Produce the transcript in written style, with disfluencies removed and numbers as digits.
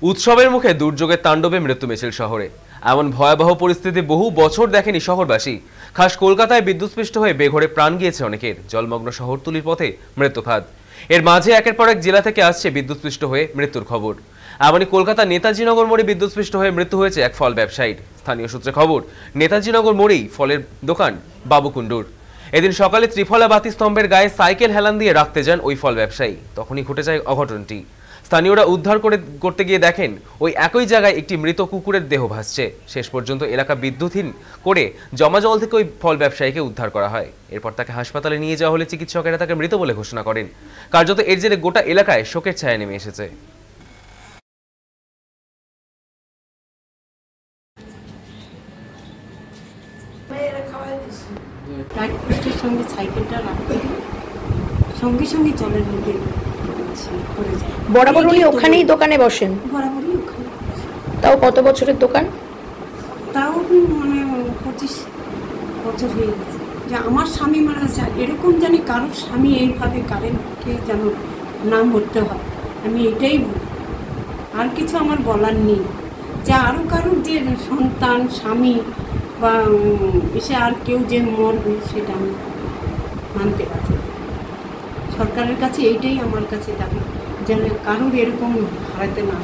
উৎসবের মুখে দুর্যোগের তাণ্ডবে মৃত্যু মিছিল শহরে। এমন ভয়াবহ পরিস্থিতি বহু বছর দেখেনি শহরবাসী। খাস কলকাতায় বিদ্যুৎস্পৃষ্ট হয়ে বেঘরে প্রাণ গিয়েছে অনেকের। জলমগ্ন শহরতলির পথে মৃত্যুফাঁদ। এর মাঝে একের পর এক জেলা থেকে আসছে বিদ্যুৎস্পৃষ্ট হয়ে মৃত্যুর খবর। এমনই কলকাতা নেতাজিনগর মোড়ে বিদ্যুৎস্পৃষ্ট হয়ে মৃত্যু হয়েছে এক ফল ব্যবসায়ীর। স্থানীয় সূত্রে খবর, নেতাজিনগর মোড়েই ফলের দোকান বাবুকুণ্ডুর। এদিন সকালে ত্রিফলা বাতি স্তম্ভের গায়ে সাইকেল হেলান দিয়ে রাখতে যান ওই ফল ব্যবসায়ী। তখনই ঘটে যায় অঘটনটি। স্থানীয়রা উদ্ধার করতে গিয়ে দেখেন ওই একই জায়গায় একটি মৃত কুকুরের দেহ ভাসছে। শেষ পর্যন্ত এলাকা বিদ্যুৎহীন করে জমা জল থেকে ওই ফল ব্যবসায়ীকে উদ্ধার করা হয়। এরপর তাকে হাসপাতালে নিয়ে যাওয়া হলে চিকিৎসকেরা তাকে মৃত বলে ঘোষণা করেন। কার্যত এর জেরে গোটা এলাকায় শোকের ছায়া নেমে এসেছে। সঙ্গে সাইকেলটা রাখতে সঙ্গে সঙ্গে জলের মধ্যে পড়ে যায়। বরাবর উনি ওখানেই দোকানে বসেন? বরাবরই ওখানে। তাও কত বছরের দোকান? তাও মানে 25 বছর হয়ে গেছে। যে আমার স্বামী মারা গেছে, এরকম জানি কারোর স্বামী এইভাবে কারেন্টকে যেন না মরতে হয়, আমি এটাই বলি। আর কিছু আমার বলার নেই। যে আরও কারোর যে সন্তান, স্বামী বা এসে আর কেউ যে মরবে সেটা আমি মানতে পারছি। সরকারের কাছে এইটাই আমার কাছে দাবি, যেন কারোর এরকম হারাতে না।